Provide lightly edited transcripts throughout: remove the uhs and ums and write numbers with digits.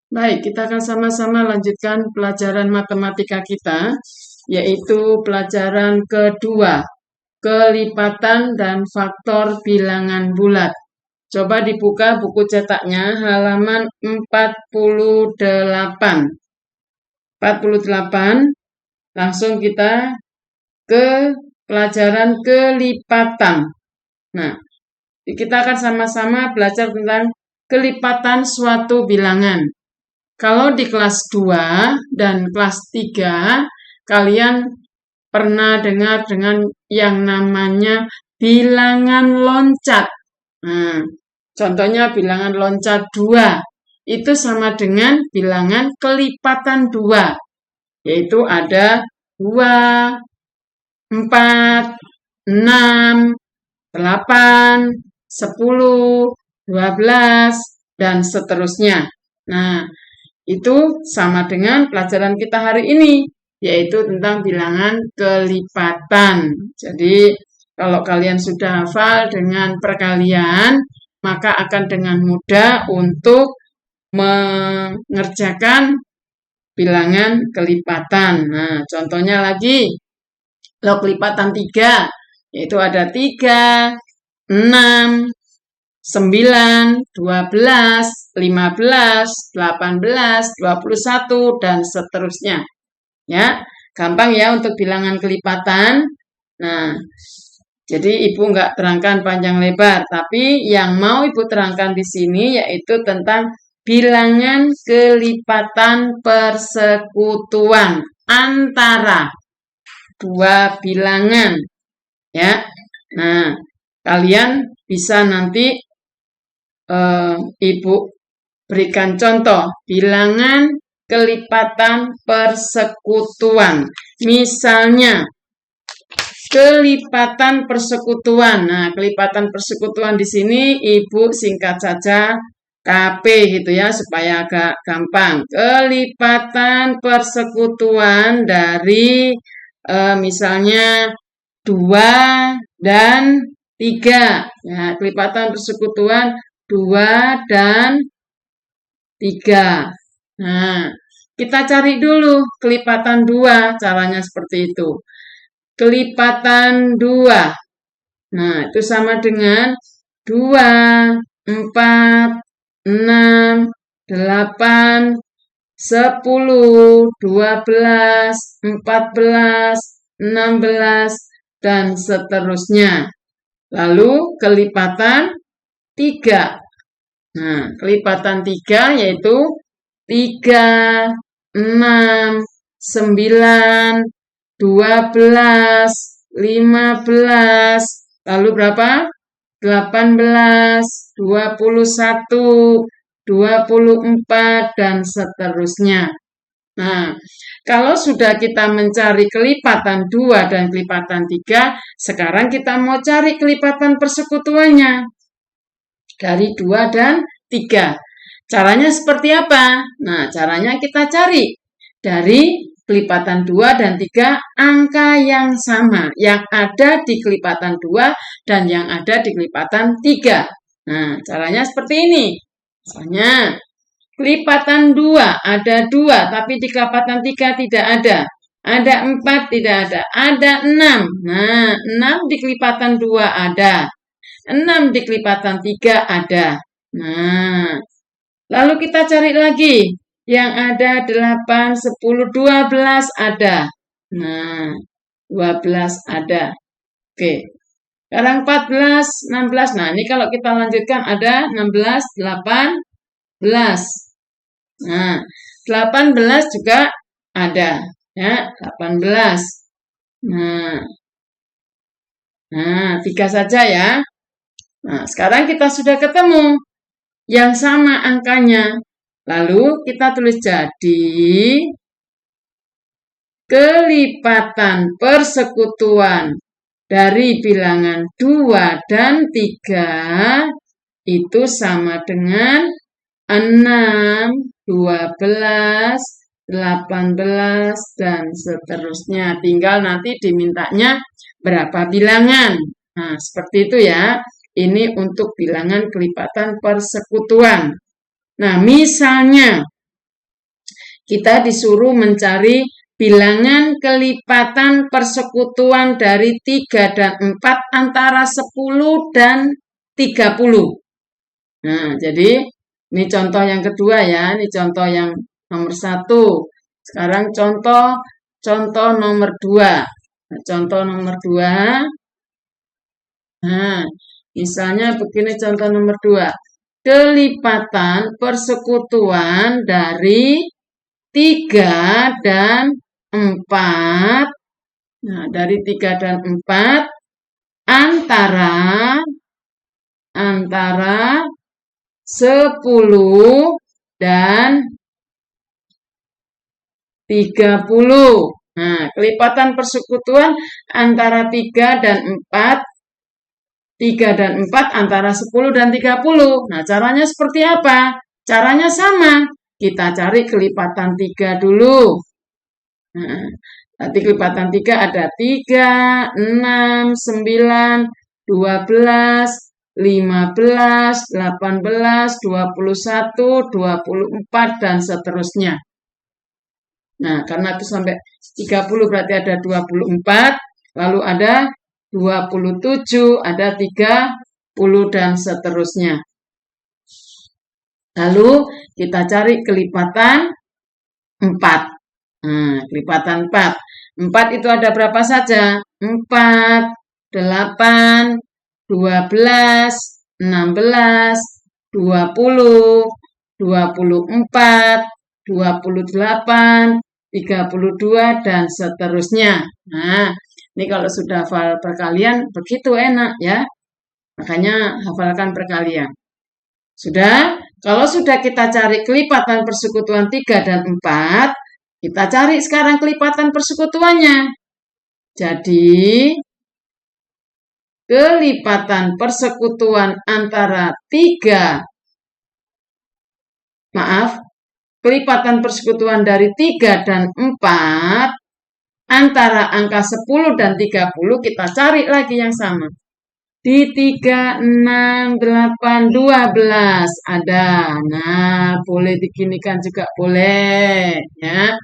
Baik, kita akan sama-sama lanjutkan pelajaran matematika kita, yaitu pelajaran kedua, kelipatan dan faktor bilangan bulat. Coba dibuka buku cetaknya halaman 48. 48, langsung kita ke pelajaran kelipatan. Nah, kita akan sama-sama belajar tentang kelipatan suatu bilangan. Kalau di kelas 2 dan kelas 3, kalian pernah dengar dengan yang namanya bilangan loncat. Nah, contohnya bilangan loncat 2. Itu sama dengan bilangan kelipatan 2. Yaitu ada 2, 4, 6, 8, 10, 12, dan seterusnya. Nah, itu sama dengan pelajaran kita hari ini, yaitu tentang bilangan kelipatan. Jadi, kalau kalian sudah hafal dengan perkalian, maka akan dengan mudah untuk mengerjakan bilangan kelipatan. Nah, contohnya lagi, log kelipatan 3, yaitu ada 3, 6, 9, 12, 15, 18, 21, dan seterusnya. Ya, gampang ya untuk bilangan kelipatan. Nah, jadi Ibu nggak terangkan panjang lebar, tapi yang mau Ibu terangkan di sini yaitu tentang bilangan kelipatan persekutuan antara dua bilangan. Ya, nah kalian bisa nanti Ibu berikan contoh bilangan kelipatan persekutuan. Misalnya kelipatan persekutuan. Nah, kelipatan persekutuan di sini Ibu singkat saja KP gitu ya supaya agak gampang. Kelipatan persekutuan dari misalnya 2 dan 3. Nah, kelipatan persekutuan 2 dan 3. Nah, kita cari dulu kelipatan 2, caranya seperti itu. Kelipatan 2. Nah, itu sama dengan 2, 4, 6, 8, 10, 12, 14, 16, dan seterusnya. Lalu kelipatan 3. Nah, kelipatan 3 yaitu 3, 6, 9, 12, 15, lalu berapa? 18, 21, 24, dan seterusnya. Nah, kalau sudah kita mencari kelipatan 2 dan kelipatan 3, sekarang kita mau cari kelipatan persekutuannya dari 2 dan 3. Caranya seperti apa? Nah, caranya kita cari dari kelipatan 2 dan 3 angka yang sama, yang ada di kelipatan 2 dan yang ada di kelipatan 3. Nah, caranya seperti ini. Misalnya, kelipatan 2 ada 2, tapi di kelipatan 3 tidak ada. Ada 4 tidak ada. Ada 6. Nah, 6 di kelipatan 2 ada. 6 di kelipatan 3 ada. Nah, lalu kita cari lagi. Yang ada 8, 10, 12 ada. Nah, 12 ada. Oke. Sekarang 14, 16. Nah, ini kalau kita lanjutkan ada 16, 18. Nah, 18 juga ada. Ya, 18. Nah, 3 saja ya. Nah, sekarang kita sudah ketemu yang sama angkanya. Lalu kita tulis jadi kelipatan persekutuan dari bilangan 2 dan 3 itu sama dengan 6, 12, 18, dan seterusnya. Tinggal nanti dimintanya berapa bilangan. Nah, seperti itu ya. Ini untuk bilangan kelipatan persekutuan. Nah, misalnya kita disuruh mencari bilangan kelipatan persekutuan dari 3 dan 4 antara 10 dan 30. Nah, jadi ini contoh yang kedua ya, ini contoh yang nomor 1. Sekarang contoh nomor 2. Nah, contoh nomor 2. Nah, misalnya begini contoh nomor 2. Kelipatan persekutuan dari 3 dan 4. Nah, dari 3 dan 4 antara 10 dan 30. Nah, kelipatan persekutuan antara 3 dan 4. 3 dan 4 antara 10 dan 30. Nah, caranya seperti apa? Caranya sama. Kita cari kelipatan 3 dulu. Nah, nanti kelipatan 3 ada 3, 6, 9, 12, 15, 18, 21, 24, dan seterusnya. Nah, karena itu sampai 30 berarti ada 24, lalu ada 27, ada 30, dan seterusnya. Lalu kita cari kelipatan 4. Nah, kelipatan 4. 4 itu ada berapa saja? 4, 8, 12, 16, 20, 24, 28, 32, dan seterusnya. Nah, ini kalau sudah hafal perkalian, begitu enak ya. Makanya hafalkan perkalian. Sudah? Kalau sudah kita cari kelipatan persekutuan 3 dan 4, kita cari sekarang kelipatan persekutuannya. Jadi, kelipatan persekutuan antara kelipatan persekutuan dari 3 dan 4 antara angka 10 dan 30 kita cari lagi yang sama. Di 3, 6, 8, 12 ada. Nah, boleh diginikan juga boleh ya.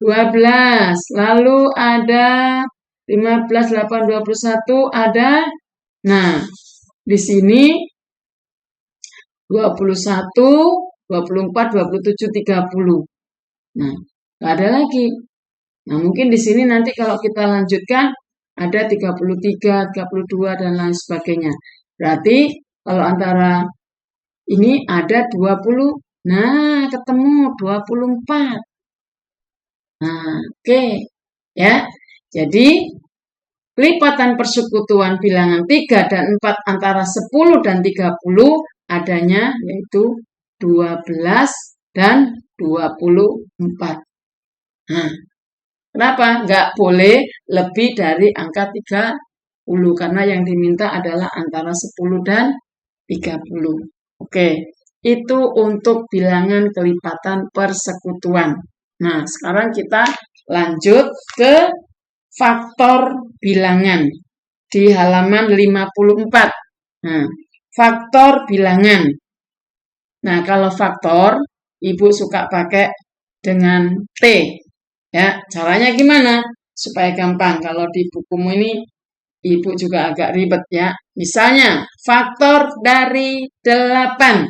12. Lalu ada 15, 8, 21 ada. Nah, di sini 21, 24, 27, 30. Nah, nggak ada lagi. Nah, mungkin di sini nanti kalau kita lanjutkan ada 33, 32, dan lain sebagainya. Berarti kalau antara ini ada 20. Nah, ketemu 24. Nah, oke. Ya. Jadi, kelipatan persekutuan bilangan 3 dan 4 antara 10 dan 30 adanya yaitu 12 dan 24. Nah, kenapa? Nggak boleh lebih dari angka 30, karena yang diminta adalah antara 10 dan 30. Oke, itu untuk bilangan kelipatan persekutuan. Nah, sekarang kita lanjut ke faktor bilangan di halaman 54. Nah, faktor bilangan. Nah, kalau faktor, Ibu suka pakai dengan T. Ya, caranya gimana? Supaya gampang. Kalau di bukumu ini, Ibu juga agak ribet ya. Misalnya, faktor dari 8.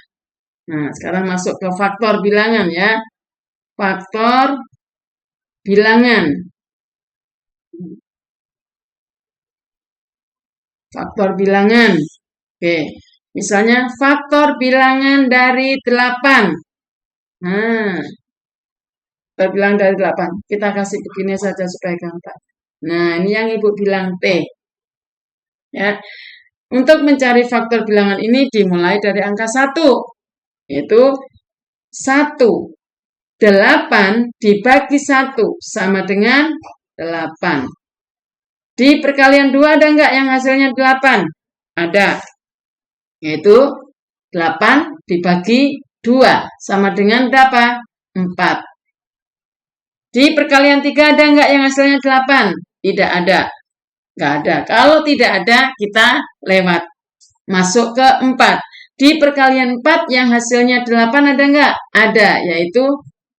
Nah, sekarang masuk ke faktor bilangan ya. Faktor bilangan. Faktor bilangan. Oke. Misalnya, faktor bilangan dari 8. Nah, bilangan dari 8. Kita kasih begini saja supaya gampang. Nah, ini yang Ibu bilang T. Ya. Untuk mencari faktor bilangan ini dimulai dari angka 1. Yaitu 1. 8 dibagi 1 sama dengan 8. Di perkalian 2 ada enggak yang hasilnya 8? Ada. Yaitu 8 dibagi 2 sama dengan berapa? 4. Di perkalian 3 ada enggak yang hasilnya 8? Tidak ada. Enggak ada. Kalau tidak ada, kita lewat. Masuk ke 4. Di perkalian 4 yang hasilnya 8 ada enggak? Ada, yaitu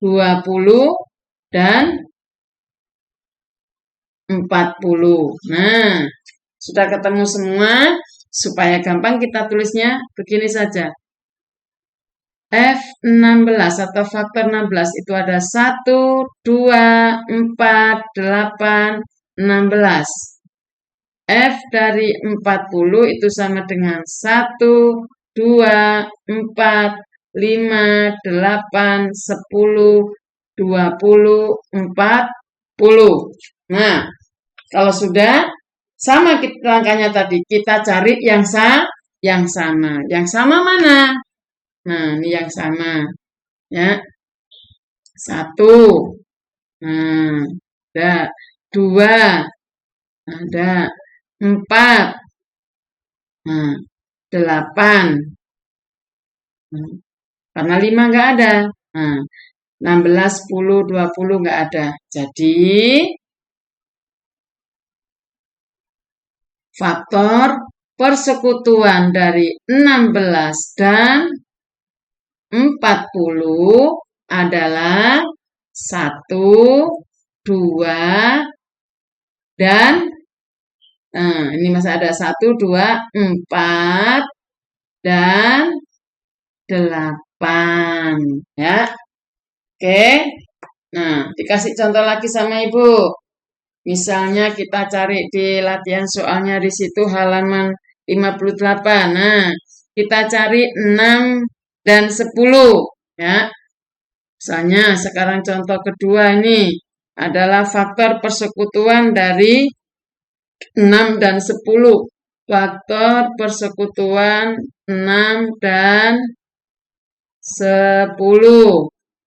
20, dan 40. Nah, sudah ketemu semua. Supaya gampang kita tulisnya begini saja. F16 atau faktor 16 itu ada 1, 2, 4, 8, 16. F dari 40 itu sama dengan 1, 2, 4, 5, 8, 10, 20, 40. Nah, kalau sudah sama langkahnya tadi, kita cari yang sama. Yang sama mana? Nah, ini yang sama. Ya. 1. Nah, ada 2. Ada 4. Nah, 8. Nah, karena 5 enggak ada. Nah, 16, 10, 20 enggak ada. Jadi, faktor persekutuan dari 16 dan 40 adalah 1, 2, dan ini masih ada 1, 2, 4, dan 8. Ya. Oke. Nah, dikasih contoh lagi sama Ibu. Misalnya kita cari di latihan soalnya di situ halaman 58. Nah, kita cari 6 dan 10. Ya. Misalnya sekarang contoh kedua ini adalah faktor persekutuan dari 6 dan 10. Faktor persekutuan 6 dan 10.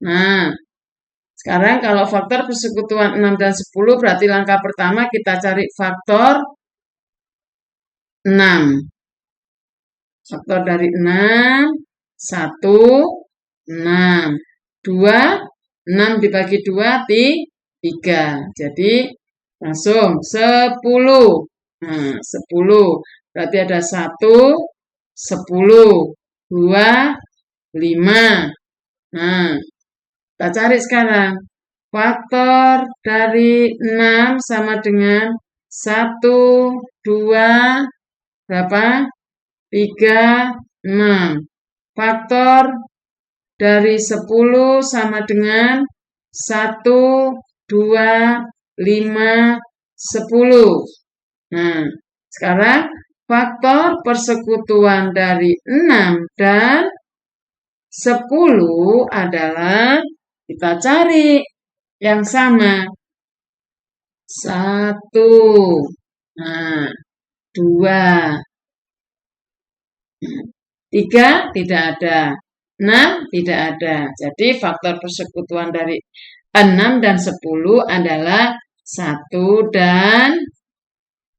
Nah, sekarang kalau faktor persekutuan 6 dan 10 berarti langkah pertama kita cari faktor 6. Faktor dari 6, 1, 6. 2, 6 dibagi 2, 3. Jadi langsung 10. Nah, 10. Berarti ada 1, 10. 2, 5. Nah, kita cari sekarang. Faktor dari 6 sama dengan 1, 2, berapa? 3, 6. Faktor dari 10 sama dengan 1, 2, 5, 10. Nah, sekarang faktor persekutuan dari 6 dan 10 adalah kita cari yang sama. 1. Nah, 2. 3 tidak ada. 6 tidak ada. Jadi faktor persekutuan dari 6 dan 10 adalah 1 dan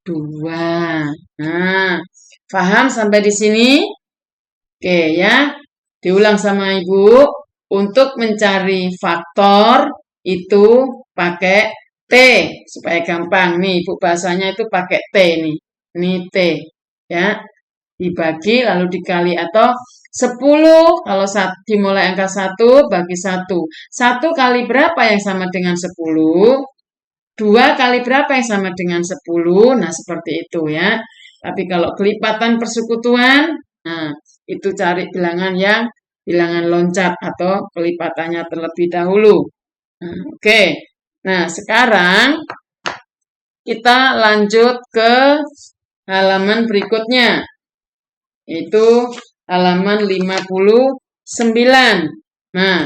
2. Nah, paham sampai di sini? Oke ya. Diulang sama Ibu, untuk mencari faktor itu pakai T, supaya gampang. Nih, Ibu bahasanya itu pakai T nih. Ini T, ya. Dibagi lalu dikali atau 10, kalau dimulai angka 1 bagi 1. 1 kali berapa yang sama dengan 10? 2 kali berapa yang sama dengan 10? Nah, seperti itu ya. Tapi kalau kelipatan persekutuan, nah, itu cari bilangan loncat atau kelipatannya terlebih dahulu. Nah, oke. Nah, sekarang kita lanjut ke halaman berikutnya. Itu halaman 59. Nah,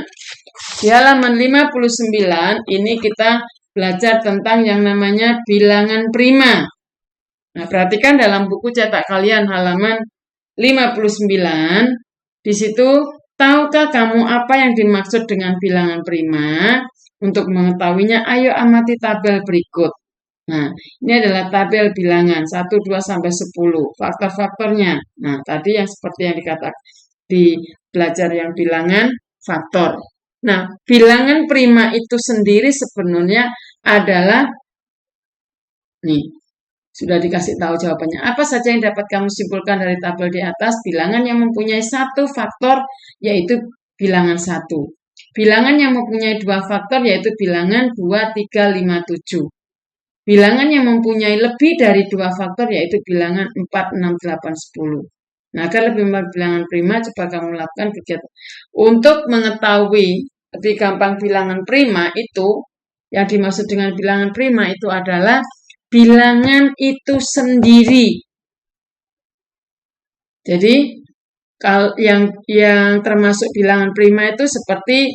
di halaman 59 ini kita belajar tentang yang namanya bilangan prima. Nah, perhatikan dalam buku cetak kalian halaman 59, di situ tahukah kamu apa yang dimaksud dengan bilangan prima? Untuk mengetahuinya, ayo amati tabel berikut. Nah, ini adalah tabel bilangan 1, 2, sampai 10. Faktor-faktornya. Nah, tadi yang seperti yang dikatakan di belajar yang bilangan faktor. Nah, bilangan prima itu sendiri sebenarnya adalah, nih, sudah dikasih tahu jawabannya. Apa saja yang dapat kamu simpulkan dari tabel di atas? Bilangan yang mempunyai satu faktor, yaitu bilangan 1. bilangan yang mempunyai dua faktor yaitu bilangan 2, 3, 5, 7. Bilangan yang mempunyai lebih dari dua faktor yaitu bilangan 4, 6, 8, 10. Nah, agar lebih memahami bilangan prima, coba kamu lakukan kegiatan. Untuk mengetahui lebih gampang bilangan prima itu, yang dimaksud dengan bilangan prima itu adalah bilangan itu sendiri. Jadi, kalau yang termasuk bilangan prima itu seperti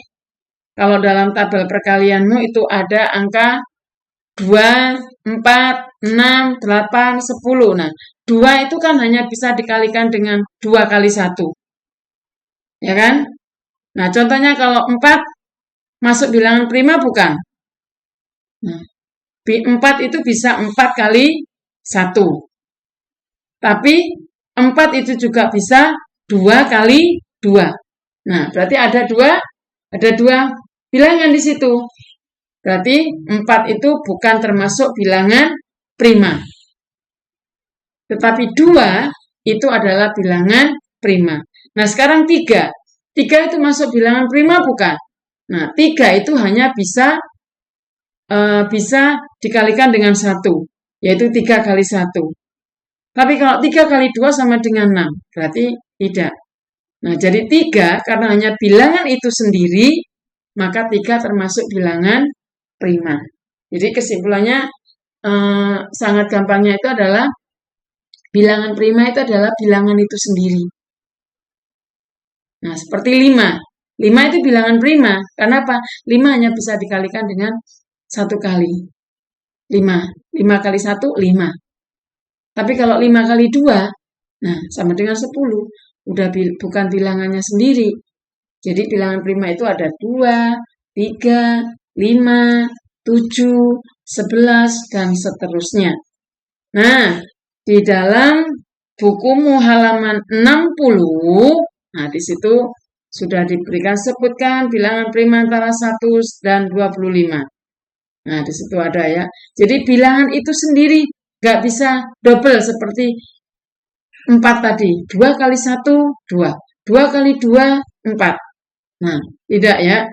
kalau dalam tabel perkalianmu itu ada angka 2, 4, 6, 8, 10. Nah, 2 itu kan hanya bisa dikalikan dengan 2 kali 1. Ya kan? Nah, contohnya kalau 4 masuk bilangan prima bukan? Nah, 4 itu bisa 4 kali 1. Tapi 4 itu juga bisa 2 kali 2. Nah, berarti ada dua bilangan di situ. Berarti 4 itu bukan termasuk bilangan prima. Tetapi 2 itu adalah bilangan prima. Nah, sekarang 3. 3 itu masuk bilangan prima bukan? Nah, 3 itu hanya bisa dikalikan dengan 1, yaitu 3 kali 1. Tapi kalau 3 kali 2 sama dengan 6, berarti tidak. Nah, jadi 3 karena hanya bilangan itu sendiri, maka 3 termasuk bilangan prima. Jadi kesimpulannya sangat gampangnya itu adalah bilangan prima itu adalah bilangan itu sendiri. Nah, seperti 5. 5 itu bilangan prima. Karena apa? 5 hanya bisa dikalikan dengan 1 kali. 5. 5 kali 1, 5. Tapi kalau 5 kali 2, nah sama dengan 10. Udah bukan bilangannya sendiri. Jadi bilangan prima itu ada 2, 3, 5, 7, 11, dan seterusnya. Nah, di dalam bukumu halaman 60, nah di situ sudah diberikan sebutkan bilangan prima antara 1 dan 25. Nah, di situ ada ya. Jadi bilangan itu sendiri nggak bisa double seperti 4 tadi. 2 kali 1, 2. 2 kali 2, 4. Nah, tidak ya.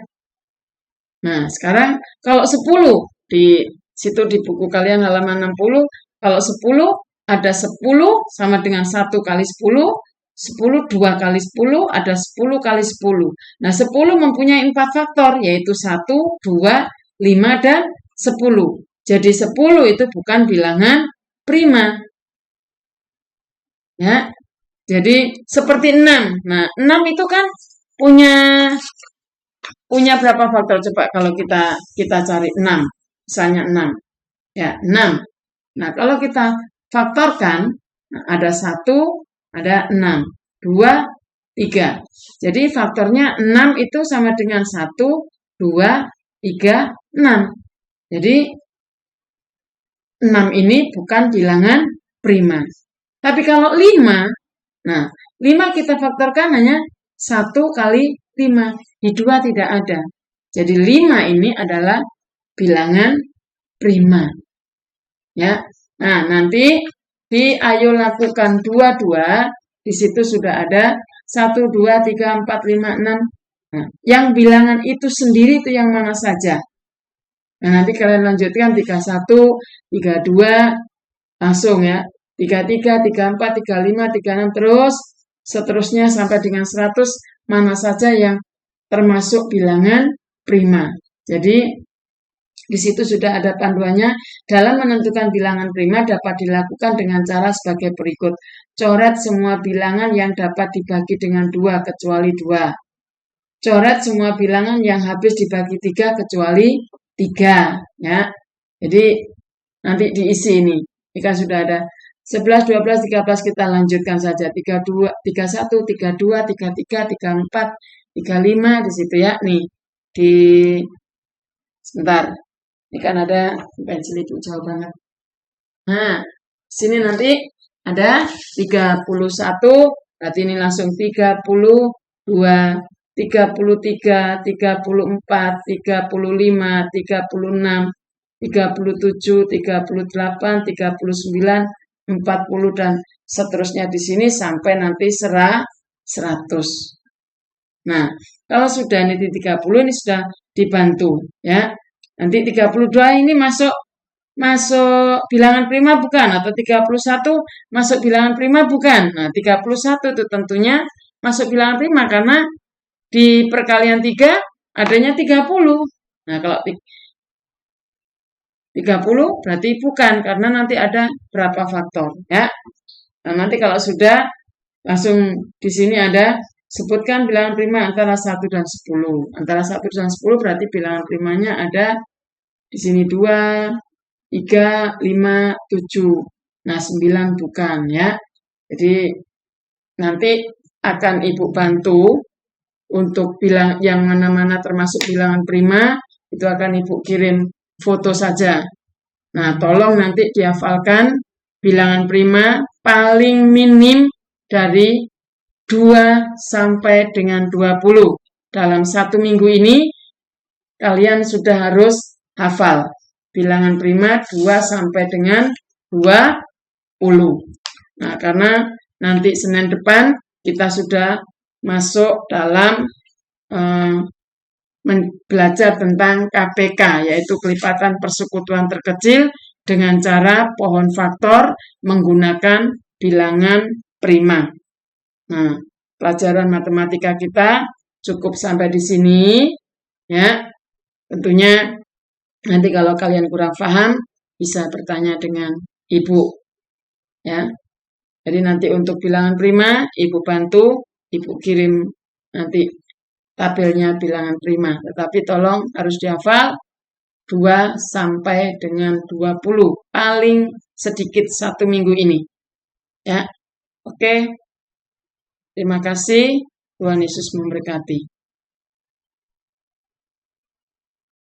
Nah, sekarang kalau 10 di situ di buku kalian halaman 60, kalau 10 ada 10 sama dengan 1 kali 10, 10 2 kali 10 ada 10 kali 10. Nah, 10 mempunyai 4 faktor yaitu 1, 2, 5 dan 10. Jadi 10 itu bukan bilangan prima. Ya. Jadi seperti 6. Nah, 6 itu kan punya berapa faktor? Coba kalau kita cari 6. Misalnya 6. Ya, 6. Nah, kalau kita faktorkan ada 1, ada 6. 2, 3. Jadi faktornya 6 itu sama dengan 1, 2, 3, 6. Jadi 6 ini bukan bilangan prima. Tapi kalau 5, nah 5 kita faktorkan hanya 1 kali 5. Di 2 tidak ada. Jadi 5 ini adalah bilangan prima. Ya. Nah, nanti ayo lakukan 2, di situ sudah ada 1, 2, 3, 4, 5, 6. Nah, yang bilangan itu sendiri itu yang mana saja? Nah, nanti kalian lanjutkan 31, 32, langsung ya. 33, 34, 35, 36, terus seterusnya sampai dengan 100, mana saja yang termasuk bilangan prima. Jadi, di situ sudah ada panduannya. Dalam menentukan bilangan prima dapat dilakukan dengan cara sebagai berikut. Coret semua bilangan yang dapat dibagi dengan 2 kecuali 2. Coret semua bilangan yang habis dibagi 3 kecuali 3. Ya. Jadi, nanti diisi ini. Jika sudah ada 11, 12, 13 kita lanjutkan saja. 32, 31, 32, 33, 34, 35 di situ ya. Nih, sebentar. Ini kan ada pensil itu jauh banget. Nah, sini nanti ada 31, berarti ini langsung 32, 33, 34, 35, 36, 37, 38, 39, 40 dan seterusnya di sini sampai nanti 100. Nah, kalau sudah ini 30 ini sudah dibantu ya. Nanti 32 ini masuk bilangan prima bukan, atau 31 masuk bilangan prima bukan. Nah, 31 itu tentunya masuk bilangan prima karena di perkalian 3 adanya 30. Nah, kalau 30 berarti bukan karena nanti ada berapa faktor ya. Nah, nanti kalau sudah langsung di sini ada sebutkan bilangan prima antara 1 dan 10. Antara 1 dan 10 berarti bilangan primanya ada di sini 2, 3, 5, 7. Nah, 9 bukan ya. Jadi nanti akan Ibu bantu untuk bilang yang mana-mana termasuk bilangan prima, itu akan Ibu kirim foto saja. Nah, tolong nanti dihafalkan bilangan prima paling minim dari 2 sampai dengan 20. Dalam 1 minggu ini, kalian sudah harus hafal bilangan prima 2 sampai dengan 20. Nah, karena nanti Senin depan kita sudah masuk dalam belajar tentang KPK, yaitu kelipatan persekutuan terkecil dengan cara pohon faktor menggunakan bilangan prima. Nah, pelajaran matematika kita cukup sampai di sini, ya. Tentunya nanti kalau kalian kurang paham bisa bertanya dengan Ibu, ya. Jadi nanti untuk bilangan prima, Ibu bantu, Ibu kirim nanti tabelnya bilangan prima. Tetapi tolong harus dihafal 2 sampai dengan 20. Paling sedikit 1 minggu ini. Ya. Oke. Terima kasih. Tuhan Yesus memberkati.